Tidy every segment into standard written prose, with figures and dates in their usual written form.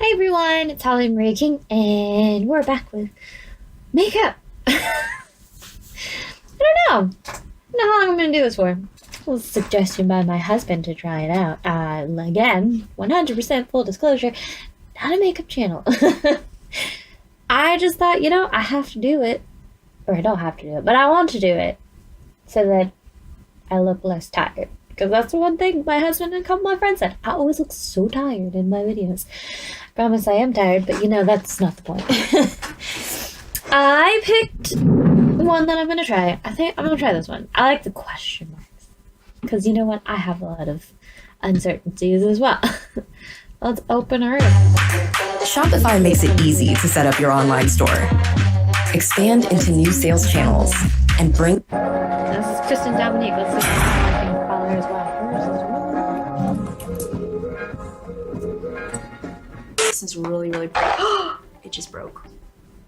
Hi everyone, it's Holly Marie King, and we're back with makeup. I don't know how long I'm gonna do this for. It was a suggestion by my husband to try it out. Again, 100% full disclosure, not a makeup channel. I just thought, I have to do it, or I don't have to do it, but I want to do it so that I look less tired. Because that's the one thing my husband and a couple of my friends said. I always look so tired in my videos. Promise I am tired, but that's not the point. I picked one that I'm going to try. I think I'm going to try this one. I like the question marks. Because you know what? I have a lot of uncertainties as well. Let's open her up. Shopify makes it easy to set up your online store, expand into new sales channels, and bring... This is Kristen Dominique. Let's see if I can follow her as well. This is really bright. It just broke.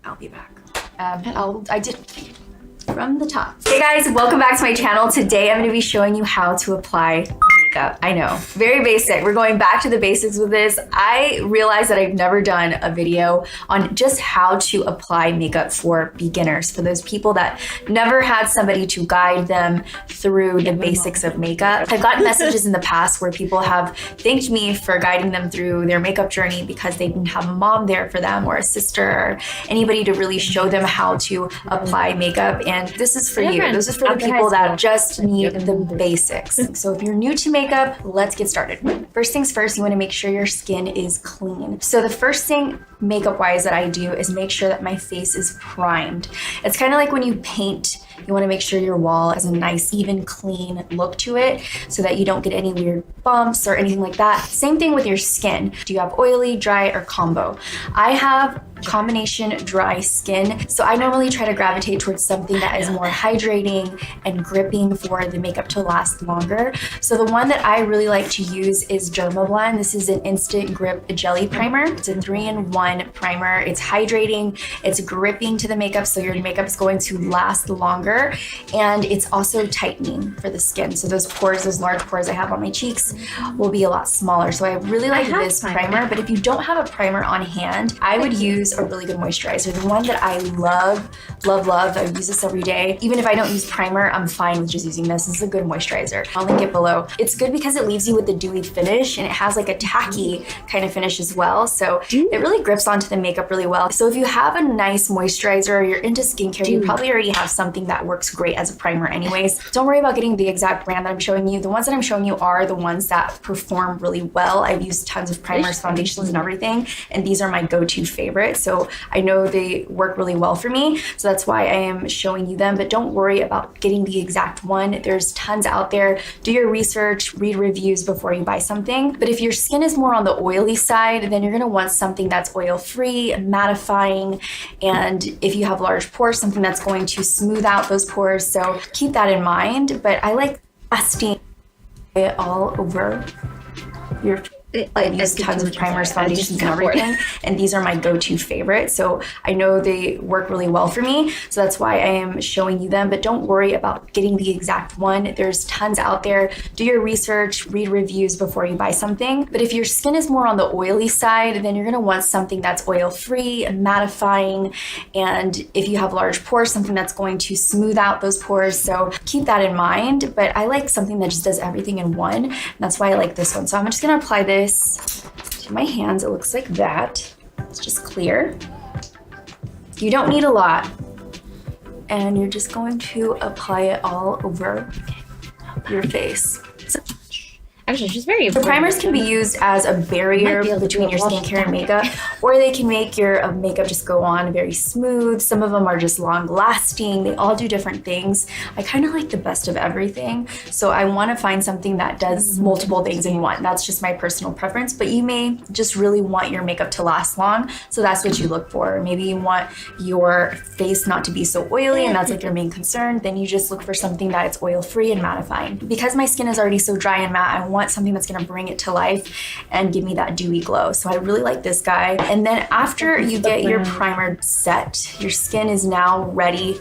I'll be back. I did from the top. Hey guys, welcome back to my channel. Today I'm going to be showing you how to apply makeup. I know, very basic. We're going back to the basics with this. I realized that I've never done a video on just how to apply makeup for beginners, for those people that never had somebody to guide them through the basics of makeup. I've gotten messages in the past where people have thanked me for guiding them through their makeup journey because they didn't have a mom there for them, or a sister, or anybody to really show them how to apply makeup. And this is for you. This is for the people that just need the basics. So if you're new to makeup, let's get started. First things first, you want to make sure your skin is clean. So the first thing makeup wise that I do is make sure that my face is primed. It's kind of like when you paint, you want to make sure your wall has a nice, even, clean look to it so that you don't get any weird bumps or anything like that. Same thing with your skin. Do you have oily, dry, or combo? I have combination dry skin, so I normally try to gravitate towards something that is more hydrating and gripping for the makeup to last longer. So the one that I really like to use is Dermablend. This is an instant grip jelly primer. It's a 3-in-1 primer. It's hydrating, it's gripping to the makeup, so your makeup is going to last longer, and it's also tightening for the skin. So those pores, those large pores I have on my cheeks will be a lot smaller. So I really like this primer, but if you don't have a primer on hand, I would use a really good moisturizer. The one that I love, I use this every day. Even if I don't use primer, I'm fine with just using this. This is a good moisturizer. I'll link it below. It's good because it leaves you with the dewy finish, and it has like a tacky kind of finish as well. So it really grips onto the makeup really well. So if you have a nice moisturizer, or you're into skincare, you probably already have something that works great as a primer anyways. Don't worry about getting the exact brand that I'm showing you. The ones that I'm showing you are the ones that perform really well. I've used tons of primers, foundations, and everything, and these are my go-to favorites. So I know they work really well for me, so that's why I am showing you them. But don't worry about getting the exact one. There's tons out there. Do your research, read reviews before you buy something. But if your skin is more on the oily side, then you're gonna want something that's oil-free, mattifying, and if you have large pores, something that's going to smooth out those pores. So keep that in mind. But I like dusting it all over your... I use tons of primers, foundations, and everything, and these are my go-to favorites. So I know they work really well for me, so that's why I am showing you them. But don't worry about getting the exact one. There's tons out there. Do your research, read reviews before you buy something. But if your skin is more on the oily side, then you're gonna want something that's oil-free, mattifying, and if you have large pores, something that's going to smooth out those pores. So keep that in mind. But I like something that just does everything in one, and that's why I like this one. So I'm just gonna apply this to my hands. It looks like that. It's just clear. You don't need a lot, and you're just going to apply it all over your face. Actually, she's very The primers can be used as a barrier between your skincare and makeup, or they can make your makeup just go on very smooth. Some of them are just long lasting. They all do different things. I kind of like the best of everything. So I want to find something that does multiple things in one. That's just my personal preference, but you may just really want your makeup to last long. So that's what you look for. Maybe you want your face not to be so oily, and that's like your main concern. Then you just look for something that is oil free and mattifying. Because my skin is already so dry and matte, I want something that's gonna bring it to life and give me that dewy glow. So I really like this guy. And then after you get your primer set, your skin is now ready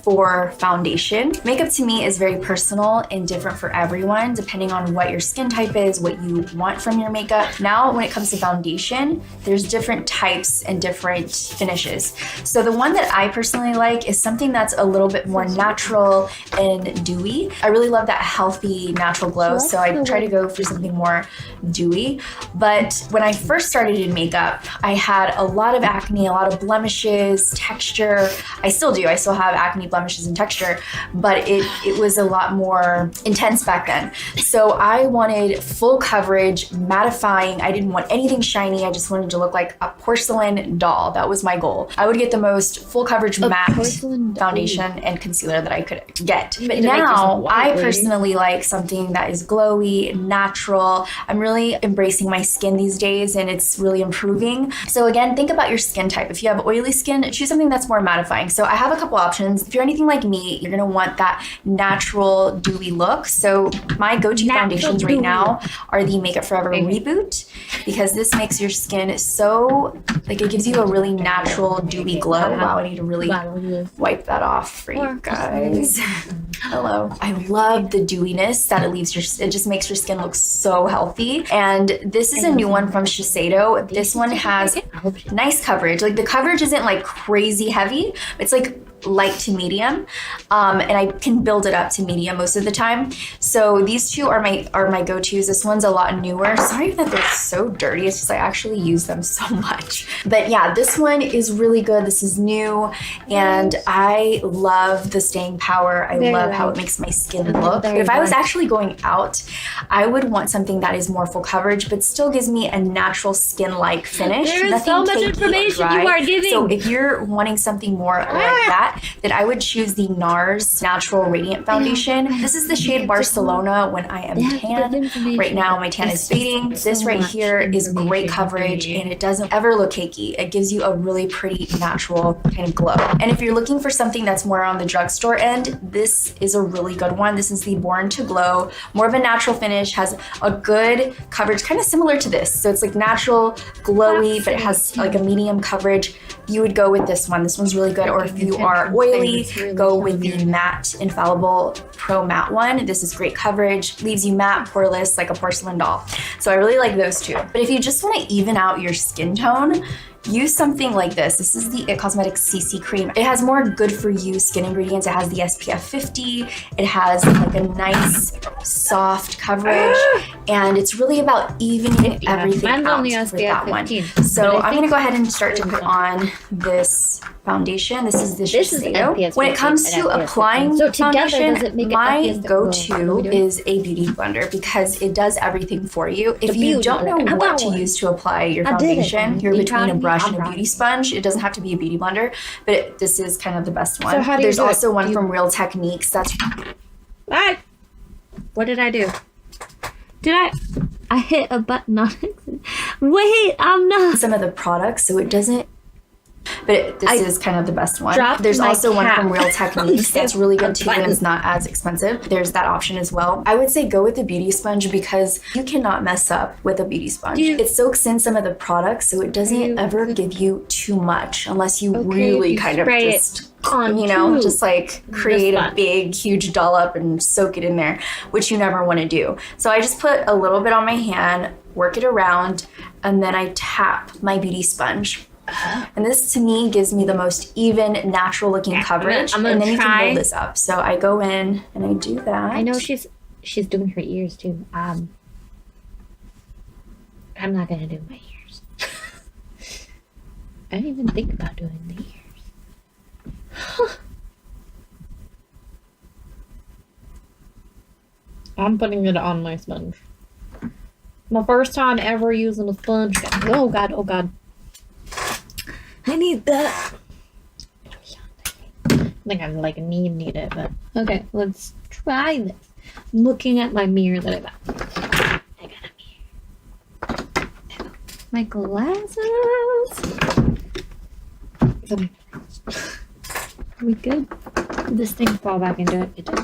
for foundation. Makeup to me is very personal and different for everyone, depending on what your skin type is, what you want from your makeup. Now, when it comes to foundation, there's different types and different finishes. So the one that I personally like is something that's a little bit more natural and dewy. I really love that healthy, natural glow, so I try to go for something more dewy. But when I first started in makeup, I had a lot of acne, a lot of blemishes, texture. I still do. I still have acne, blemishes, and texture, but it was a lot more intense back then. So I wanted full coverage, mattifying. I didn't want anything shiny. I just wanted to look like a porcelain doll. That was my goal. I would get the most full coverage matte foundation and concealer that I could get. But now I personally like something that is glowy, natural. I'm really embracing my skin these days and it's really improving. So again, think about your skin type. If you have oily skin, choose something that's more mattifying. So I have a couple options. If you're anything like me, you're gonna want that natural dewy look. So my go-to foundations right now are the Makeup Forever Reboot, because this makes your skin so, like, it gives you a really natural dewy glow. Wow, I need to really wipe that off for you guys. Hello. I love the dewiness that it leaves it just makes your skin look so healthy. And this is a new one from Shiseido. This one has nice coverage. Like, the coverage isn't like crazy heavy. It's like light to medium, and I can build it up to medium most of the time. So these two are my go-tos. This one's a lot newer. Sorry that they're so dirty. It's just I actually use them so much. But yeah, this one is really good. This is new, and I love the staying power. I love how it makes my skin look. But if I was actually going out, I would want something that is more full coverage, but still gives me a natural skin-like finish. There is so much information you are giving. So if you're wanting something more like that, then I would choose the NARS Natural Radiant Foundation. This is the shade Barcelona when I am tan. Right now, my tan is fading. This right here is great coverage, and it doesn't ever look cakey. It gives you a really pretty natural kind of glow. And if you're looking for something that's more on the drugstore end, this is a really good one. This is the Born to Glow. More of a natural finish, has a good coverage, kind of similar to this. So it's like natural, glowy, but it has like a medium coverage. You would go with this one. This one's really good. Or if you are oily, go with the Matte Infallible Pro Matte one. This is great coverage, leaves you matte, poreless, like a porcelain doll. So I really like those two. But if you just want to even out your skin tone, use something like this. This is the IT Cosmetics CC Cream. It has more good for you skin ingredients. It has the SPF 50. It has like a nice soft coverage, and it's really about evening everything out with that one. So I'm gonna go ahead and start to put on this foundation. This is the Shiseido. When it comes to applying foundation, my go-to is a beauty blender because it does everything for you. If you don't know what to use to apply your foundation, you're between a brush and a beauty sponge. It doesn't have to be a beauty blender, but this is kind of the best one. So there's also one from Real Techniques. That's what did I do? I hit a button on it. Wait, I'm not. Some of the products, so it doesn't. But this is kind of the best one. There's also one from Real Techniques that's really good too, and it's not as expensive. There's that option as well. I would say go with the beauty sponge because you cannot mess up with a beauty sponge. It soaks in some of the products, so it doesn't ever give you too much unless you really kind of just, you know, just like create a big, huge dollop and soak it in there, which you never want to do. So I just put a little bit on my hand, work it around, and then I tap my beauty sponge. And this to me gives me the most even, natural looking coverage. And then you can build this up. So I go in and I do that. I know she's doing her ears too. I'm not gonna do my ears. I didn't even think about doing the ears. I'm putting it on my sponge. My first time ever using a sponge. Oh god, oh god. I need that. I think I like need it, but okay, let's try this. I'm looking at my mirror that I got. I got a mirror. My glasses. Are we good? Did this thing fall back into it? It did.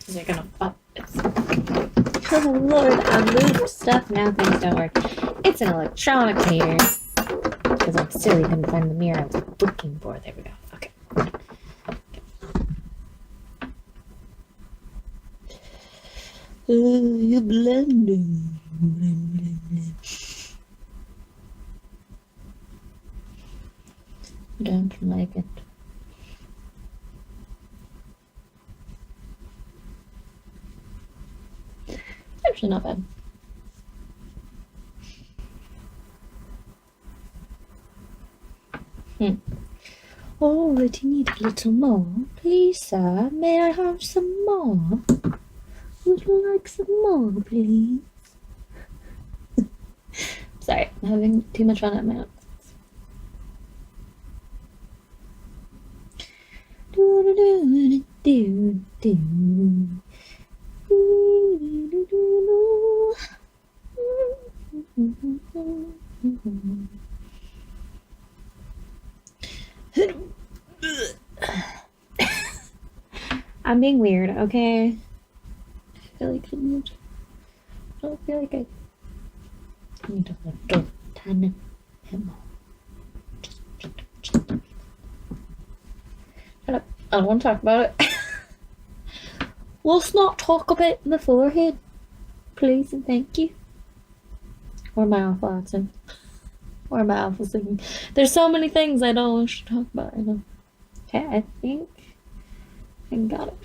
Is it gonna up? Oh Lord, I moved stuff, now things don't work. It's an electronic meter. Because I'm silly, couldn't find the mirror I was looking for. There we go. Okay. You're blending. I don't like it. Actually, not bad. Oh, but you need a little more. Please, sir, may I have some more? Would you like some more, please? Sorry, I'm having too much fun at my own. I'm being weird, okay? I feel like I don't feel like I need a little tiny bit more. Shut up. I don't want to talk about it. Let's not talk about the forehead, please and thank you. Or my awful accent. Or my awful singing. There's so many things I don't want to talk about right now. Okay, I think I got it.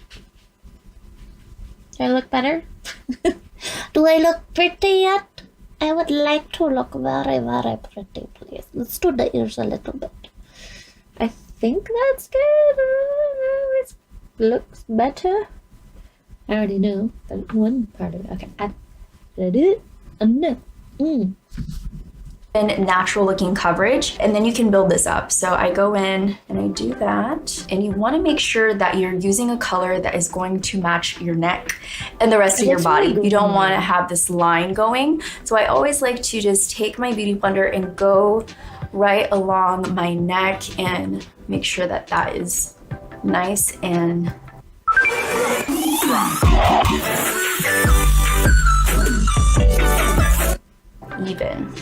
Do I look better? Do I look pretty yet? I would like to look very, very pretty, please. Let's do the ears a little bit. I think that's good. It looks better. I already know that one part of it. Okay, I did it. No. And natural looking coverage, and then you can build this up. So I go in and I do that, and you want to make sure that you're using a color that is going to match your neck and the rest of your body. You don't want to have this line going. So I always like to just take my beauty blender and go right along my neck and make sure that that is nice and even.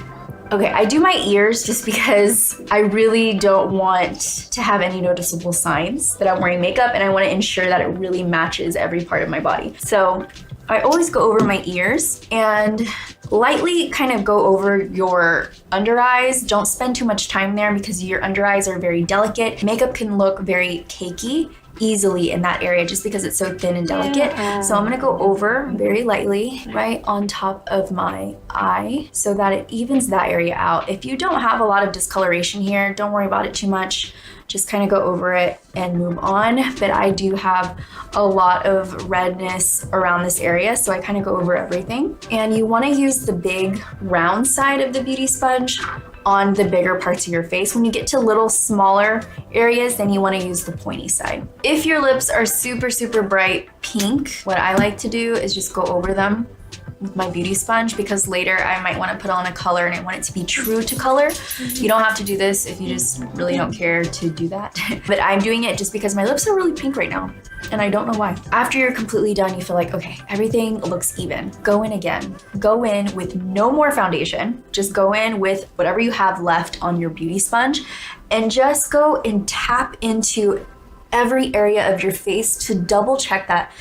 Okay, I do my ears just because I really don't want to have any noticeable signs that I'm wearing makeup, and I want to ensure that it really matches every part of my body. So I always go over my ears and lightly kind of go over your under eyes. Don't spend too much time there because your under eyes are very delicate. Makeup can look very cakey easily in that area just because it's so thin and delicate. So I'm gonna go over very lightly right on top of my eye so that it evens that area out. If you don't have a lot of discoloration here, don't worry about it too much. Just kind of go over it and move on. But I do have a lot of redness around this area, so I kind of go over everything. And you want to use the big round side of the beauty sponge on the bigger parts of your face. When you get to little smaller areas, then you want to use the pointy side. If your lips are super, super bright pink, what I like to do is just go over them with my beauty sponge, because later I might want to put on a color and I want it to be true to color. You don't have to do this if you just really don't care to do that. But I'm doing it just because my lips are really pink right now and I don't know why. After you're completely done, you feel like, okay, everything looks even. Go in again. Go in with no more foundation. Just go in with whatever you have left on your beauty sponge and just go and tap into every area of your face to double check that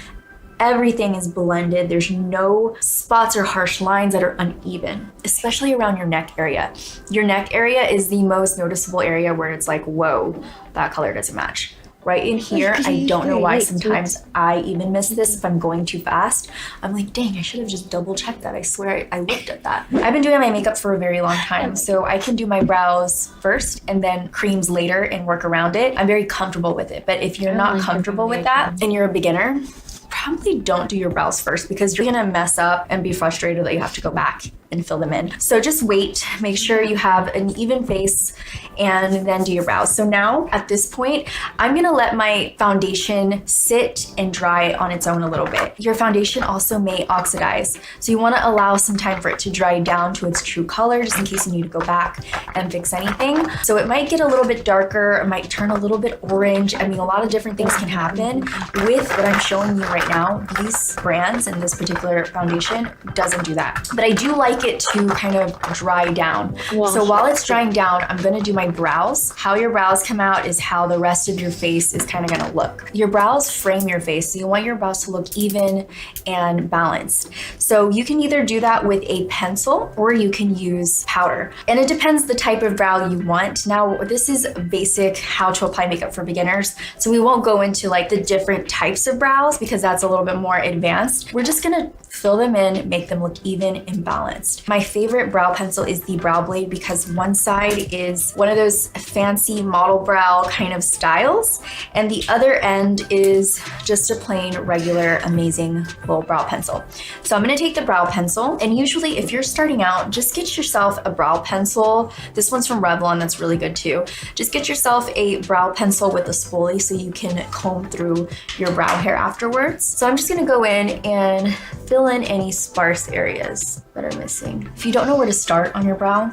everything is blended. There's no spots or harsh lines that are uneven, especially around your neck area. Your neck area is the most noticeable area where it's like, whoa, that color doesn't match. Right in here, I don't know why sometimes I even miss this if I'm going too fast. I'm like, dang, I should have just double checked that. I swear I looked at that. I've been doing my makeup for a very long time, so I can do my brows first and then creams later and work around it. I'm very comfortable with it. But if you're not comfortable with that and you're a beginner, probably don't do your brows first because you're gonna mess up and be frustrated that you have to go back and fill them in. So just wait, make sure you have an even face, and then do your brows. So now at this point, I'm gonna let my foundation sit and dry on its own a little bit. Your foundation also may oxidize, so you wanna allow some time for it to dry down to its true color, just in case you need to go back and fix anything. So it might get a little bit darker, it might turn a little bit orange. I mean, a lot of different things can happen. With what I'm showing you right now, these brands and this particular foundation doesn't do that. But I do like it to kind of dry down. So while it's drying down, I'm gonna do my brows. How your brows come out is how the rest of your face is kind of gonna look. Your brows frame your face, so you want your brows to look even and balanced. So you can either do that with a pencil or you can use powder. And it depends the type of brow you want. Now, this is basic how to apply makeup for beginners, so we won't go into like the different types of brows because that's a little bit more advanced. We're just gonna fill them in, make them look even and balanced. My favorite brow pencil is the Brow Blade because one side is one of those fancy model brow kind of styles, and the other end is just a plain, regular, amazing little brow pencil. So I'm gonna take the brow pencil, and usually if you're starting out, just get yourself a brow pencil. This one's from Revlon, that's really good too. Just get yourself a brow pencil with a spoolie so you can comb through your brow hair afterwards. So I'm just gonna go in and fill in any sparse areas that are missing. If you don't know where to start on your brow,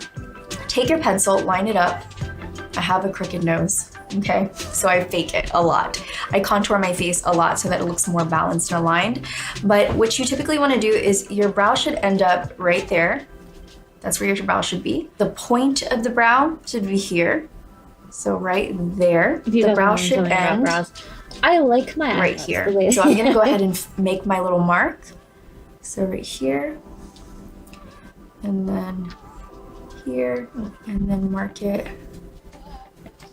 take your pencil, line it up. I have a crooked nose, okay? So I fake it a lot. I contour my face a lot so that it looks more balanced and aligned. But what you typically wanna do is your brow should end up right there. That's where your brow should be. The point of the brow should be here. So right there, the brow should end. I like my right here. So I'm gonna go ahead and make my little mark. So right here, and then here, and then mark it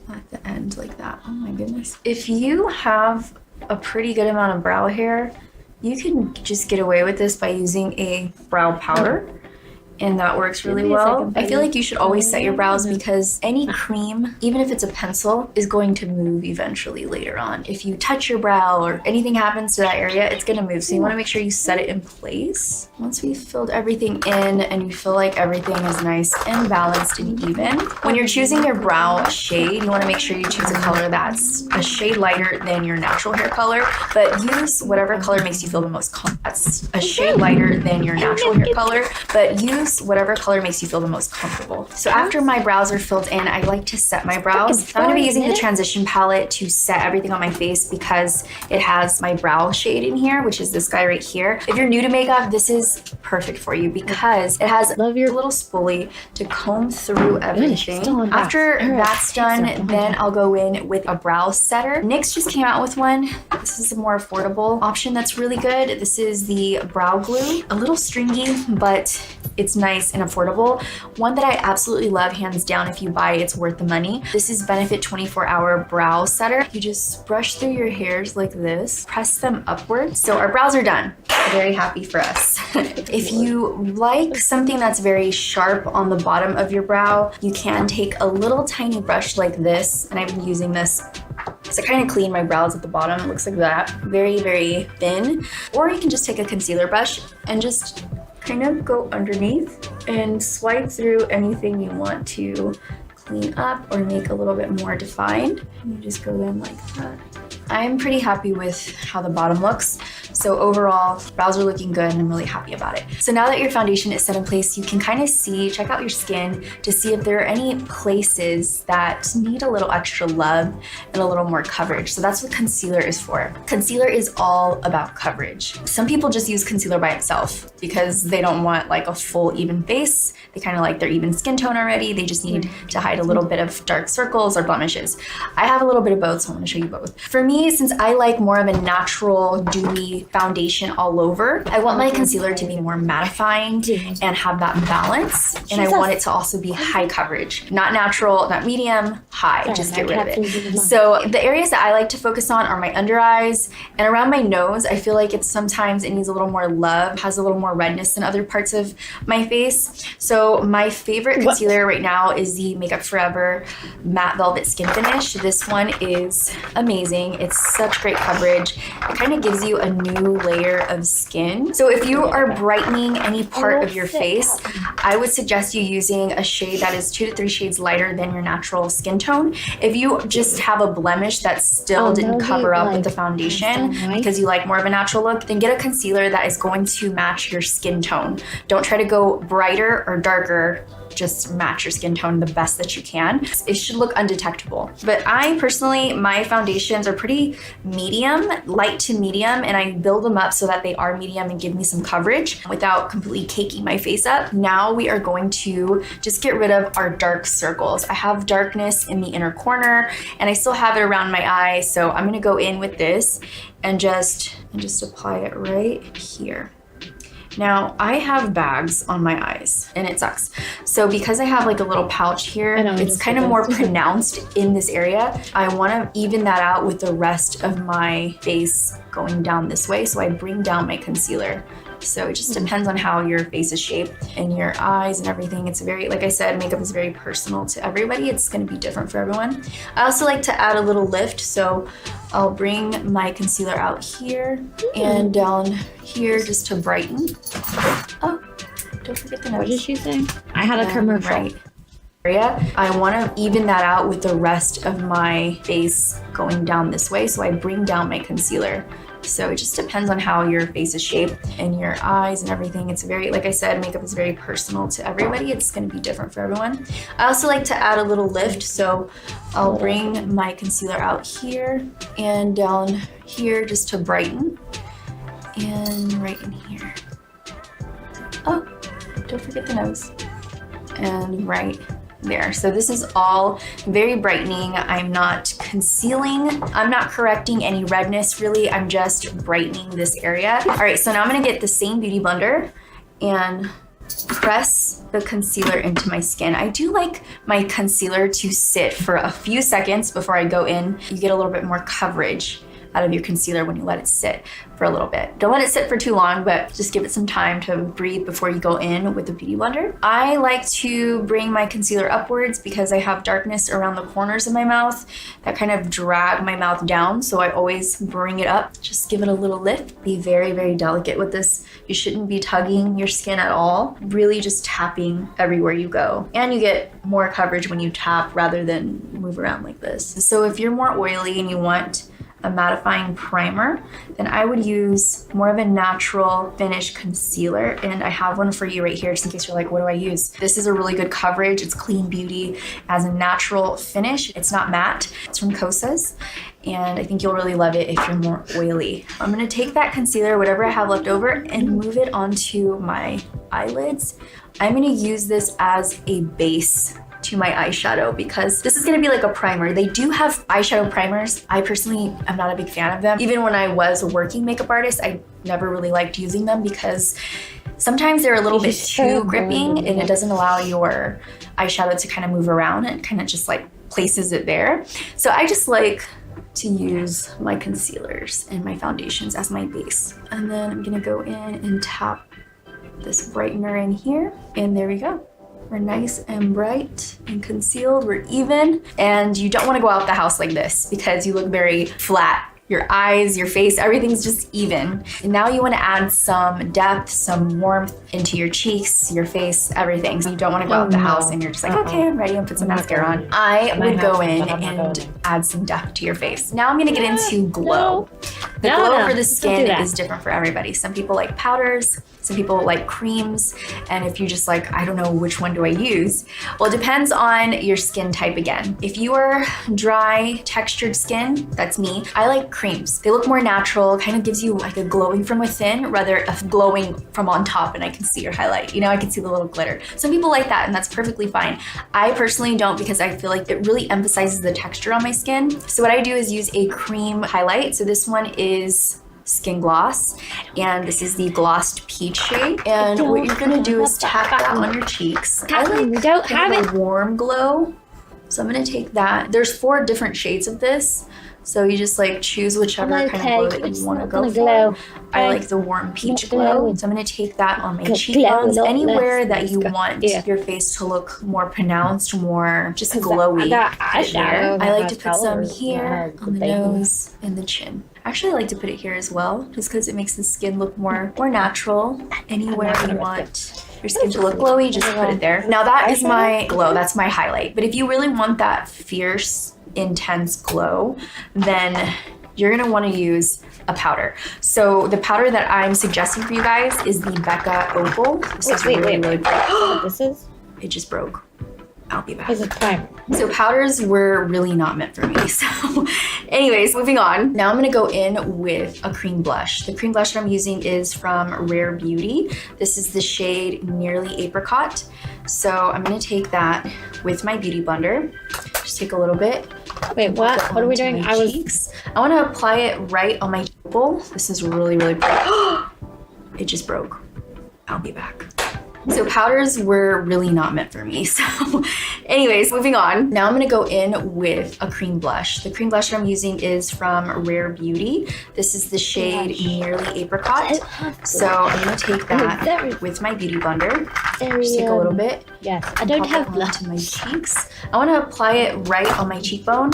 at the end like that. Oh my goodness. If you have a pretty good amount of brow hair, you can just get away with this by using a brow powder. And that works really well. I feel like you should always set your brows because any cream, even if it's a pencil, is going to move eventually later on. If you touch your brow or anything happens to that area, it's gonna move. So you wanna make sure you set it in place. Once we've filled everything in and you feel like everything is nice and balanced and even, when you're choosing your brow shade, you wanna make sure you choose a color that's a shade lighter than your natural hair color, but use whatever color makes you feel the most comfortable. That's a shade lighter than your natural hair color, but use whatever color makes you feel the most comfortable. So after my brows are filled in, I like to set my brows. I'm gonna be using the transition palette to set everything on my face because it has my brow shade in here, which is this guy right here. If you're new to makeup, this is perfect for you because it has a little spoolie to comb through everything. After that's done, then I'll go in with a brow setter. NYX just came out with one. This is a more affordable option that's really good. This is the brow glue. A little stringy, but it's nice and affordable. One that I absolutely love, hands down, if you buy it's worth the money. This is Benefit 24-Hour Brow Setter. You just brush through your hairs like this, press them upwards. So our brows are done. Very happy for us. If you like something that's very sharp on the bottom of your brow, you can take a little tiny brush like this, and I've been using this to kind of clean my brows at the bottom. It looks like that. Very, very thin. Or you can just take a concealer brush and just kind of go underneath and swipe through anything you want to clean up or make a little bit more defined. And you just go in like that. I'm pretty happy with how the bottom looks. So overall, brows are looking good and I'm really happy about it. So now that your foundation is set in place, you can kind of check out your skin to see if there are any places that need a little extra love and a little more coverage. So that's what concealer is for. Concealer is all about coverage. Some people just use concealer by itself because they don't want like a full even face. They kind of like their even skin tone already. They just need to hide a little bit of dark circles or blemishes. I have a little bit of both, so I'm gonna show you both. For me, since I like more of a natural, dewy foundation all over, I want my concealer to be more mattifying and have that balance. And I want it to also be high coverage. Not natural, not medium, high. Just get rid of it. So the areas that I like to focus on are my under eyes and around my nose. I feel like sometimes it needs a little more love, has a little more redness than other parts of my face. So my favorite concealer right now is the Makeup Forever Matte Velvet Skin Finish. This one is amazing. It's such great coverage. It kind of gives you a new layer of skin. So if you are brightening any part of your face, I would suggest you using a shade that is 2 to 3 shades lighter than your natural skin tone. If you just have a blemish that still didn't cover up with the foundation because you like more of a natural look, then get a concealer that is going to match your skin tone. Don't try to go brighter or darker. Just match your skin tone the best that you can. It should look undetectable. But I personally, my foundations are pretty medium, light to medium, and I build them up so that they are medium and give me some coverage without completely caking my face up. Now we are going to just get rid of our dark circles. I have darkness in the inner corner and I still have it around my eye. So I'm gonna go in with this and just apply it right here. Now, I have bags on my eyes and it sucks. So because I have like a little pouch here, it's kind of more pronounced in this area. I want to even that out with the rest of my face going down this way. So I bring down my concealer. So it just depends on how your face is shaped and your eyes and everything. It's very, like I said, makeup is very personal to everybody. It's going to be different for everyone. I also like to add a little lift. So I'll bring my concealer out here and down here just to brighten. Oh, don't forget the nose. What did she say? I had a commercial. Right. I want to even that out with the rest of my face going down this way. So I bring down my concealer. So it just depends on how your face is shaped and your eyes and everything. It's very, like I said, makeup is very personal to everybody. It's going to be different for everyone. I also like to add a little lift. So I'll bring my concealer out here and down here just to brighten. And right in here. Oh, don't forget the nose. And right there. So this is all very brightening. I'm not concealing. I'm not correcting any redness really. I'm just brightening this area. All right, so now I'm gonna get the same beauty blender and press the concealer into my skin. I do like my concealer to sit for a few seconds before I go in. You get a little bit more coverage out of your concealer when you let it sit for a little bit. Don't let it sit for too long, but just give it some time to breathe before you go in with the beauty blender. I like to bring my concealer upwards because I have darkness around the corners of my mouth that kind of drag my mouth down. So I always bring it up, just give it a little lift. Be very, very delicate with this. You shouldn't be tugging your skin at all. Really just tapping everywhere you go. And you get more coverage when you tap rather than move around like this. So if you're more oily and you want a mattifying primer, then I would use more of a natural finish concealer. And I have one for you right here, just in case you're like, what do I use? This is a really good coverage. It's clean beauty as a natural finish. It's not matte. It's from Kosas. And I think you'll really love it if you're more oily. I'm gonna take that concealer, whatever I have left over, and move it onto my eyelids. I'm gonna use this as a base to my eyeshadow because this is gonna be like a primer. They do have eyeshadow primers. I personally am not a big fan of them. Even when I was a working makeup artist, I never really liked using them because sometimes they're a little bit too gripping and it doesn't allow your eyeshadow to kind of move around. It kind of just like places it there. So I just like to use my concealers and my foundations as my base. And then I'm gonna go in and tap this brightener in here, and there we go. We're nice and bright and concealed, we're even. And you don't wanna go out the house like this because you look very flat. Your eyes, your face, everything's just even. And now you wanna add some depth, some warmth into your cheeks, your face, everything. So you don't wanna go out the house and you're just like, okay, I'm ready, I'll put some mascara on. I would go in and add some depth to your face. Now I'm gonna get into glow. The glow for the skin is different for everybody. Some people like powders, some people like creams, and if you just like, I don't know which one do I use? Well, it depends on your skin type again. If you are dry, textured skin, that's me, I like creams. They look more natural, kind of gives you like a glowing from within rather a glowing from on top and I can see your highlight. You know, I can see the little glitter. Some people like that and that's perfectly fine. I personally don't because I feel like it really emphasizes the texture on my skin. So what I do is use a cream highlight. So this one is Skin Gloss, and this is the Glossed Peach shade. And what you're gonna do is tap that on your cheeks. I like a warm glow, so I'm gonna take that. There's 4 different shades of this, so you just like choose whichever kind of glow that you want to go for. I like the warm peach glow, so I'm gonna take that on my cheekbones, anywhere that you want your face to look more pronounced, more just glowy. I like to put some here on the nose and the chin. Actually, I like to put it here as well, just because it makes the skin look more natural anywhere you want your skin to look glowy, just put it there. Now that is my glow, that's my highlight. But if you really want that fierce, intense glow, then you're gonna wanna use a powder. So the powder that I'm suggesting for you guys is the Becca Opal. This is really pretty. This is? It just broke. I'll be back. It's a primer. So powders were really not meant for me. So anyways, moving on. Now I'm gonna go in with a cream blush. The cream blush that I'm using is from Rare Beauty. This is the shade Nearly Apricot. So I'm gonna take that with my beauty blender. Just take a little bit. Wait, what? What are we doing? I wanna apply it right on my temple. This is really pretty. It just broke. I'll be back. So powders were really not meant for me. So anyways, moving on. Now I'm gonna go in with a cream blush. The cream blush that I'm using is from Rare Beauty. This is the shade Nearly Apricot. So I'm gonna take that with my beauty blender. Just take a little bit. Yes, I don't have blush on my cheeks. I wanna apply it right on my cheekbone,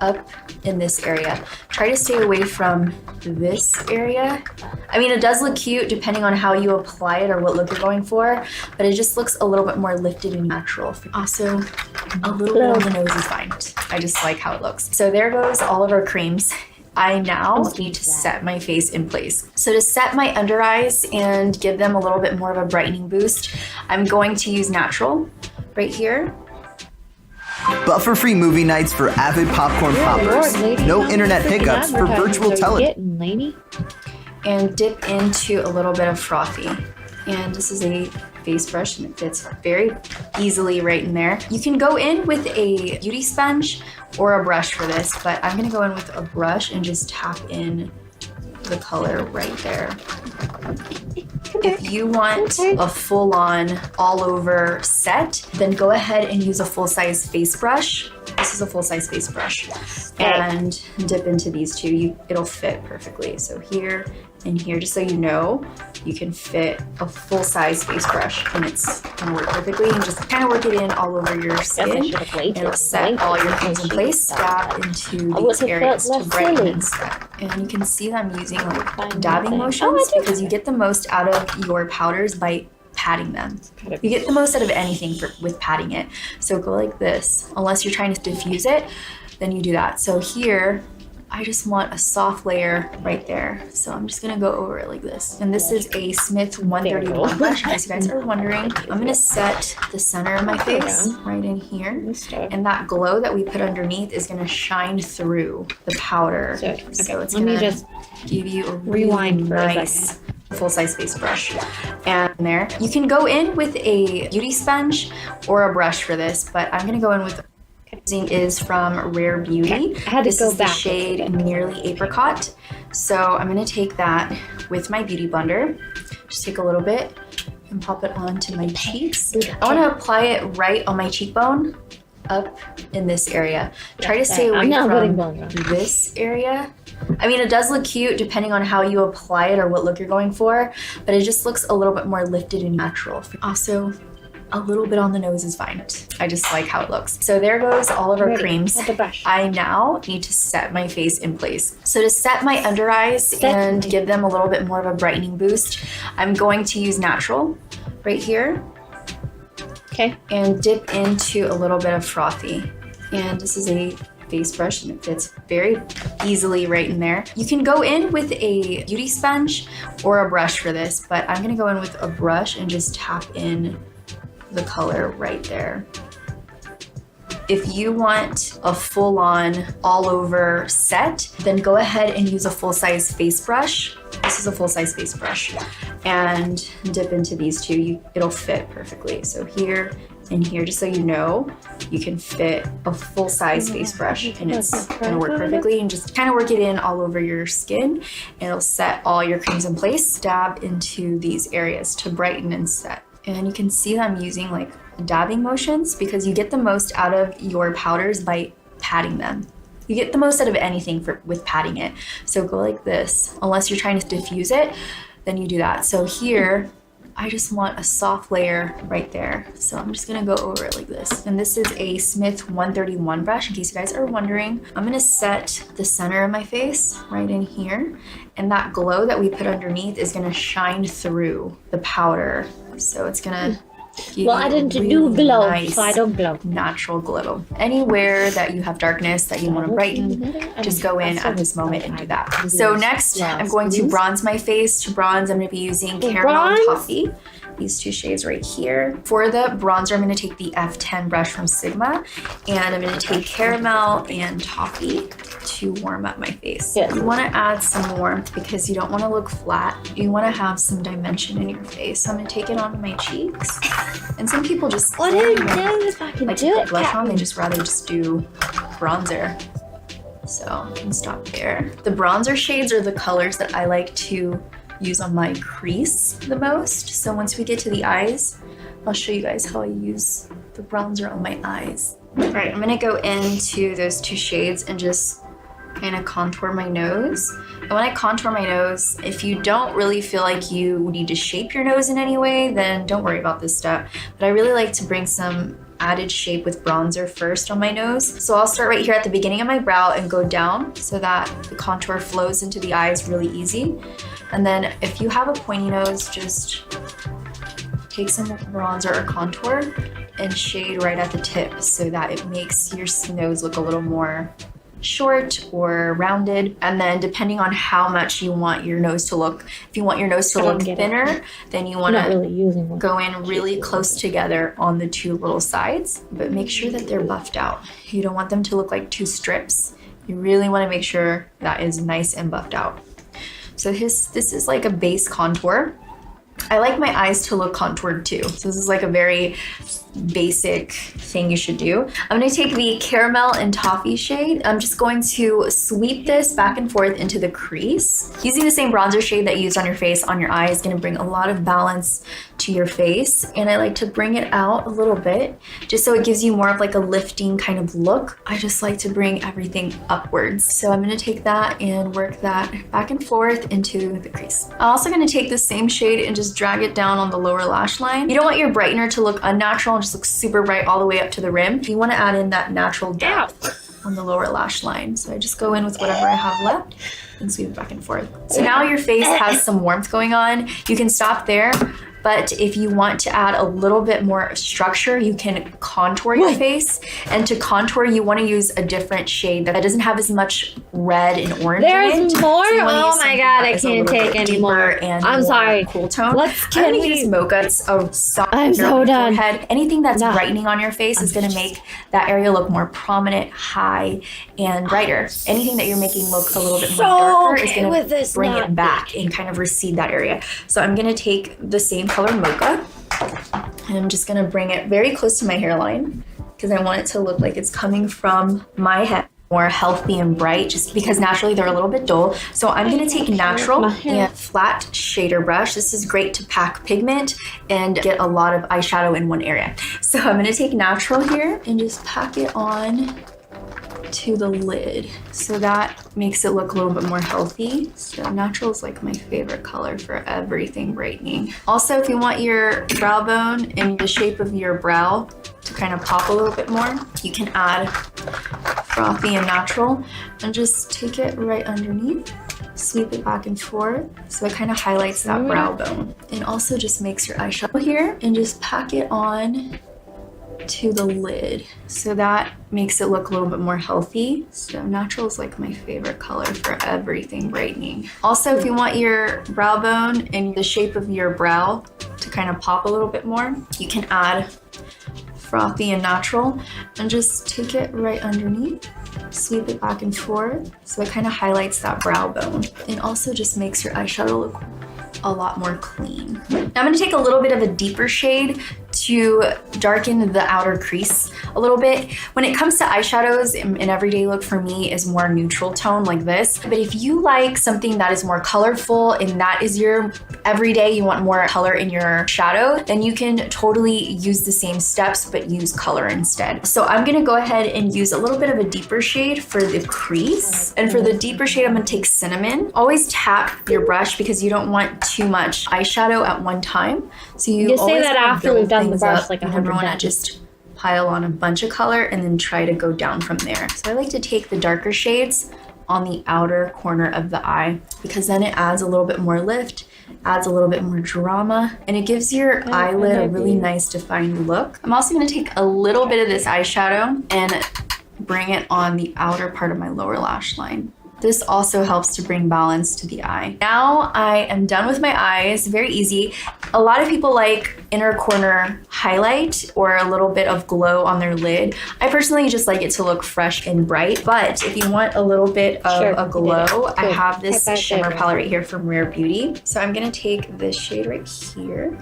up in this area. Try to stay away from this area. I mean, it does look cute depending on how you apply it or what look you're going for, but it just looks a little bit more lifted and natural. Also, a little bit on the nose is fine. I just like how it looks. So there goes all of our creams. I now need to set my face in place. So to set my under eyes and give them a little bit more of a brightening boost, I'm going to use Natural right here. Buffer-free movie nights for avid popcorn poppers. No internet hiccups for virtual television. And dip into a little bit of frothy. And this is a face brush and it fits very easily right in there. You can go in with a beauty sponge or a brush for this, but I'm gonna go in with a brush and just tap in the color right there. If you want a full-on all-over set, then go ahead and use a full-size face brush. This is a full-size face brush. And dip into these two. It'll fit perfectly. So here and here, just so you know, you can fit a full-size face brush and it's gonna work perfectly. And just kind of work it in all over your skin. It'll set all your things in place. Dab into these areas to brighten and set. And you can see that I'm using like dabbing motions because you get the most out of your powders by patting them. You get the most out of anything with patting it. So go like this. Unless you're trying to diffuse it, then you do that. So here, I just want a soft layer right there. So I'm just gonna go over it like this. And this is a Smith 131 brush, in case you guys are wondering. I'm gonna set the center of my face right in here. And that glow that we put underneath is gonna shine through the powder. So it's gonna just give you a really nice full-size face brush. And there, you can go in with a beauty sponge or a brush for this, but I'm gonna go in with is from Rare Beauty. This is the shade Nearly Apricot. So I'm gonna take that with my beauty blender. Just take a little bit and pop it onto my cheeks. I wanna apply it right on my cheekbone, up in this area. Try to stay away from this area. I mean, it does look cute depending on how you apply it or what look you're going for, but it just looks a little bit more lifted and natural. Also, a little bit on the nose is fine. I just like how it looks. So there goes all of our creams. I now need to set my face in place. So to set my under eyes and give them a little bit more of a brightening boost, I'm going to use Natural right here. And dip into a little bit of frothy. And this is a face brush and it fits very easily right in there. You can go in with a beauty sponge or a brush for this, but I'm gonna go in with a brush and just tap in the color right there. If you want a full-on all-over set, then go ahead and use a full-size face brush. This is a full-size face brush. And dip into these two. It'll fit perfectly. So here and here, just so you know, you can fit a full-size face brush and it's gonna work perfectly. And just kind of work it in all over your skin. And it'll set all your creams in place. Dab into these areas to brighten and set. And you can see that I'm using like dabbing motions because you get the most out of your powders by patting them. You get the most out of anything with patting it. So go like this. Unless you're trying to diffuse it, then you do that. So here, I just want a soft layer right there. So I'm just gonna go over it like this. And this is a Smith 131 brush, in case you guys are wondering. I'm gonna set the center of my face right in here. And that glow that we put underneath is gonna shine through the powder. So it's gonna give Well, I didn't do glow, so I don't glow. Natural glow. Anywhere that you have darkness that you want to brighten, just go in at this moment and do that. So next, I'm going to bronze my face. To bronze, I'm going to be using Caramel and Toffee. These two shades right here. For the bronzer, I'm going to take the F10 brush from Sigma, and I'm going to take Caramel and Toffee to warm up my face. Yes. You want to add some warmth because you don't want to look flat. You want to have some dimension in your face. So I'm going to take it onto my cheeks. And some people just What did it do if I can like do to it? put blush on, they just rather just do bronzer. So I can stop there. The bronzer shades are the colors that I like to use on my crease the most. So once we get to the eyes, I'll show you guys how I use the bronzer on my eyes. All right, I'm gonna go into those two shades and just kind of contour my nose. And when I contour my nose, if you don't really feel like you need to shape your nose in any way, then don't worry about this step. But I really like to bring some added shape with bronzer first on my nose. So I'll start right here at the beginning of my brow and go down so that the contour flows into the eyes really easy. And then if you have a pointy nose, just take some bronzer or contour and shade right at the tip so that it makes your nose look a little more short or rounded. And then depending on how much you want your nose to look, if you want your nose to look thinner, then you want to go in really close together on the two little sides, but make sure that they're buffed out. You don't want them to look like two strips. You really want to make sure that is nice and buffed out. So this is like a base contour. I like my eyes to look contoured too. So this is like a very basic thing you should do. I'm going to take the Caramel and Toffee shade. I'm just going to sweep this back and forth into the crease. Using the same bronzer shade that you used on your face on your eye is going to bring a lot of balance to your face. And I like to bring it out a little bit just so it gives you more of like a lifting kind of look. I just like to bring everything upwards. So I'm going to take that and work that back and forth into the crease. I'm also going to take the same shade and just drag it down on the lower lash line. You don't want your brightener to look unnatural and just look super bright all the way up to the rim. You want to add in that natural depth on the lower lash line. So I just go in with whatever I have left and sweep it back and forth. So now your face has some warmth going on. You can stop there. But if you want to add a little bit more structure, you can contour your face. And to contour, you want to use a different shade that doesn't have as much red and orange in it. There's more? So oh my god, I can't take anymore. I'm sorry. Cool tone. Can we use mocha? It's a soft I'm so done. forehead. Anything that's brightening on your face is going to make that area look more prominent, high, and brighter. Anything that you're making look a little bit more darker is going to bring it back and kind of recede that area. So I'm going to take the same color mocha and I'm just going to bring it very close to my hairline because I want it to look like it's coming from my head, more healthy and bright, just because naturally they're a little bit dull. So I'm going to take natural and flat shader brush. This is great to pack pigment and get a lot of eyeshadow in one area. So I'm going to take natural here and just pack it on to the lid. So that makes it look a little bit more healthy. So natural is like my favorite color for everything brightening. Also, if you want your brow bone and the shape of your brow to kind of pop a little bit more, you can add Frothy and Natural and just take it right underneath, sweep it back and forth so it kind of highlights that brow bone. And also just makes your eyeshadow here and just pack it on to the lid. So that makes it look a little bit more healthy. So natural is like my favorite color for everything brightening. Also, if you want your brow bone and the shape of your brow to kind of pop a little bit more, you can add Frothy and Natural and just take it right underneath, sweep it back and forth so it kind of highlights that brow bone and also just makes your eyeshadow look a lot more clean. Now I'm going to take a little bit of a deeper shade to darken the outer crease a little bit. When it comes to eyeshadows, an everyday look for me is more neutral tone like this. But if you like something that is more colorful and that is your everyday, you want more color in your shadow, then you can totally use the same steps but use color instead. So I'm gonna go ahead and use a little bit of a deeper shade for the crease. And for the deeper shade, I'm gonna take Cinnamon. Always tap your brush because you don't want too much eyeshadow at one time. So you Just say always that wanna after build we've done the things brush up. like You never 100 want to times. just pile on a bunch of color and then try to go down from there. So I like to take the darker shades on the outer corner of the eye because then it adds a little bit more lift, adds a little bit more drama, and it gives your eyelid a really nice defined look. I'm also going to take a little bit of this eyeshadow and bring it on the outer part of my lower lash line. This also helps to bring balance to the eye. Now I am done with my eyes, very easy. A lot of people like inner corner highlight or a little bit of glow on their lid. I personally just like it to look fresh and bright, but if you want a little bit of a glow, I have this shimmer palette right here from Rare Beauty. So I'm gonna take this shade right here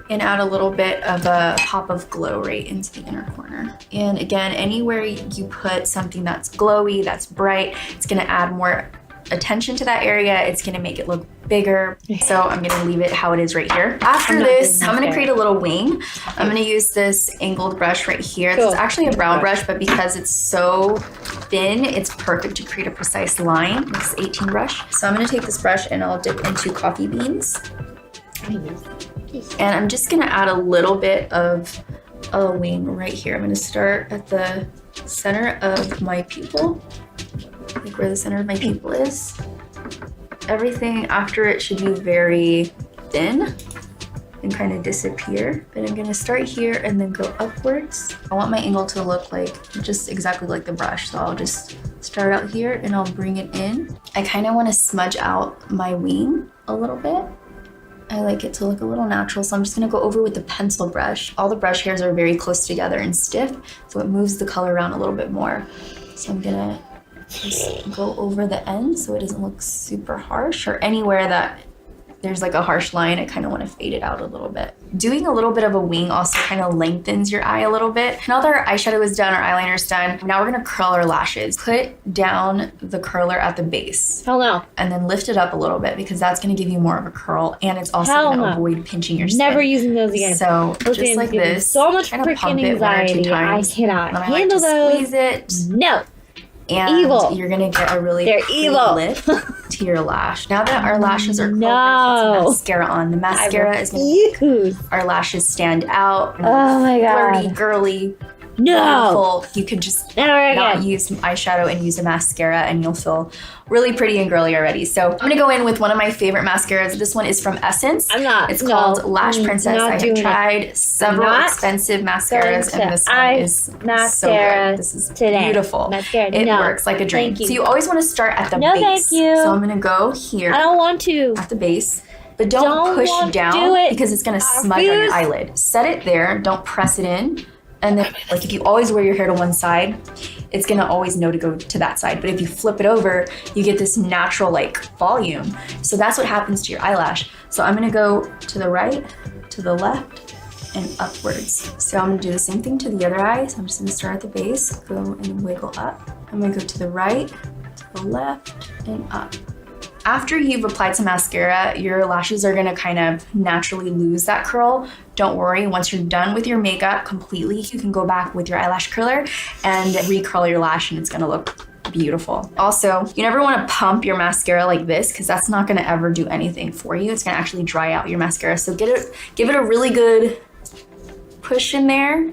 and add a little bit of a pop of glow right into the inner corner. And again, anywhere you put something that's glowy, that's bright, it's gonna add more attention to that area. It's gonna make it look bigger. So I'm gonna leave it how it is right here. After this, I'm gonna create a little wing. I'm gonna use this angled brush right here. This is actually a brown brush, but because it's so thin, it's perfect to create a precise line. This 18 brush. So I'm gonna take this brush and I'll dip into coffee beans. And I'm just gonna add a little bit of a wing right here. I'm gonna start at the center of my pupil, like where the center of my pupil is. Everything after it should be very thin and kind of disappear. But I'm gonna start here and then go upwards. I want my angle to look like just exactly like the brush. So I'll just start out here and I'll bring it in. I kind of want to smudge out my wing a little bit. I like it to look a little natural, so I'm just gonna go over with the pencil brush. All the brush hairs are very close together and stiff, so it moves the color around a little bit more. So I'm gonna just go over the end so it doesn't look super harsh, or anywhere that there's like a harsh line, I kind of want to fade it out a little bit. Doing a little bit of a wing also kind of lengthens your eye a little bit. Now that our eyeshadow is done, our eyeliner is done, now we're gonna curl our lashes. Put down the curler at the base. Hell no. And then lift it up a little bit because that's gonna give you more of a curl, and it's also gonna avoid pinching your skin. Never using those again. So just like this, so much kind of pump freaking it 1 or 2 anxiety. times. I cannot Then I handle like to those. squeeze it. No. And evil. You're gonna get a really They're pretty evil. lift to your lash. Now that our lashes are curled, No. we're gonna put some mascara on. The mascara is gonna make our lashes stand out. Oh my god. Flirty, girly, No. beautiful. You could just Never not again. use eyeshadow and use a mascara and you'll feel really pretty and girly already. So I'm gonna go in with one of my favorite mascaras. This one is from Essence. I'm not. It's called Lash I'm Princess. not I have doing it. tried several Not expensive mascaras going and to this one ice is so mascara good. This is today. beautiful. Mascara, It no. works like a dream. Thank you. So you always want to start at the No, base. thank you. So I'm gonna go here I don't want to. at the base. But don't Don't push want to down do it. because it's gonna I smudge on your refuse. eyelid. Set it there, don't press it in. And then, like if you always wear your hair to one side, it's gonna always know to go to that side. But if you flip it over, you get this natural like volume. So that's what happens to your eyelash. So I'm gonna go to the right, to the left, and upwards. So I'm gonna do the same thing to the other eye. So I'm just gonna start at the base, go and wiggle up. I'm gonna go to the right, to the left, and up. After you've applied some mascara, your lashes are gonna kind of naturally lose that curl. Don't worry, once you're done with your makeup completely, you can go back with your eyelash curler and recurl your lash and it's gonna look beautiful. Also, you never wanna pump your mascara like this because that's not gonna ever do anything for you. It's gonna actually dry out your mascara. So give it a really good push in there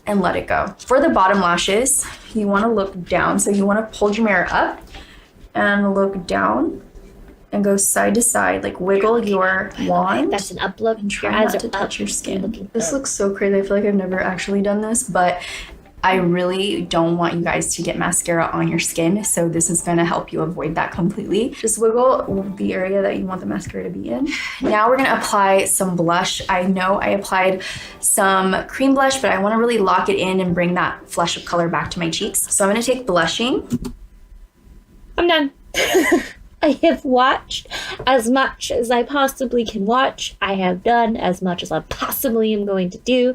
and let it go. For the bottom lashes, you wanna look down. So you wanna hold your mirror up and look down and go side to side, like wiggle your wand. That's an up look. And try Your eyes not are to up. touch your skin. Looking This up. looks so crazy. I feel like I've never actually done this, but I really don't want you guys to get mascara on your skin, so this is gonna help you avoid that completely. Just wiggle the area that you want the mascara to be in. Now we're gonna apply some blush. I know I applied some cream blush, but I wanna really lock it in and bring that flush of color back to my cheeks. So I'm gonna take blushing. I'm done. I have watched as much as I possibly can watch. I have done as much as I possibly am going to do.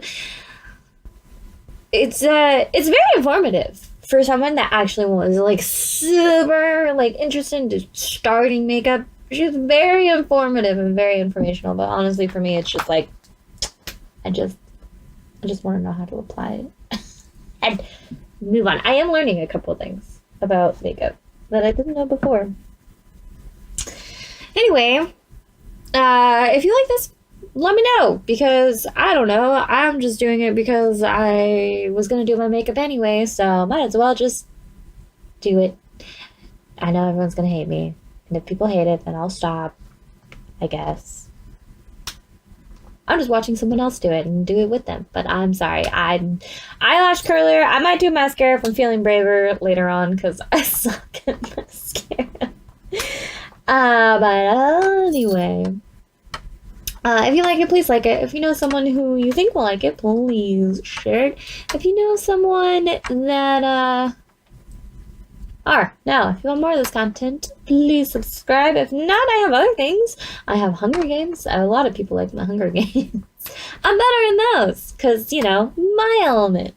It's very informative for someone that actually was like super like interested in just starting makeup. She's very informative and very informational. But honestly, for me, it's just like I just want to know how to apply it and move on. I am learning a couple of things about makeup that I didn't know before. Anyway, if you like this let me know, because I don't know. I'm just doing it because I was gonna do my makeup anyway, so might as well just do it. I know everyone's gonna hate me, and if people hate it, then I'll stop, I guess. I'm just watching someone else do it and do it with them, but I'm sorry. I'm eyelash curler. I might do mascara if I'm feeling braver later on, because I suck at mascara. But anyway. If you like it, please like it. If you know someone who you think will like it, please share it. If you know someone that, now, if you want more of this content, please subscribe. If not, I have other things. I have Hunger Games. A lot of people like my Hunger Games. I'm better in those, because, you know, my element.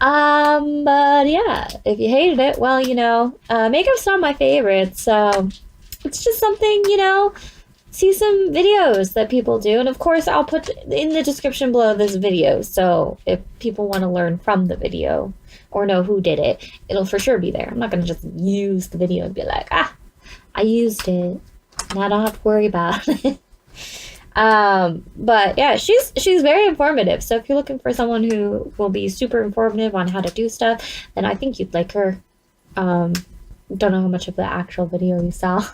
But yeah, if you hated it, well, you know, makeup's not my favorite, so it's just something, you know, see some videos that people do, and of course I'll put in the description below this video, so if people want to learn from the video or know who did it, it'll for sure be there. I'm not going to just use the video and be like, I used it, and I don't have to worry about it. But yeah, she's very informative, so if you're looking for someone who will be super informative on how to do stuff, then I think you'd like her. Don't know how much of the actual video you saw.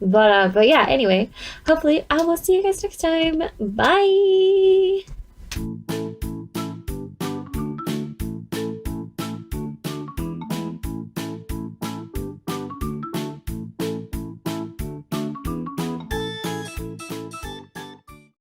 But yeah, anyway, hopefully I will see you guys next time. Bye!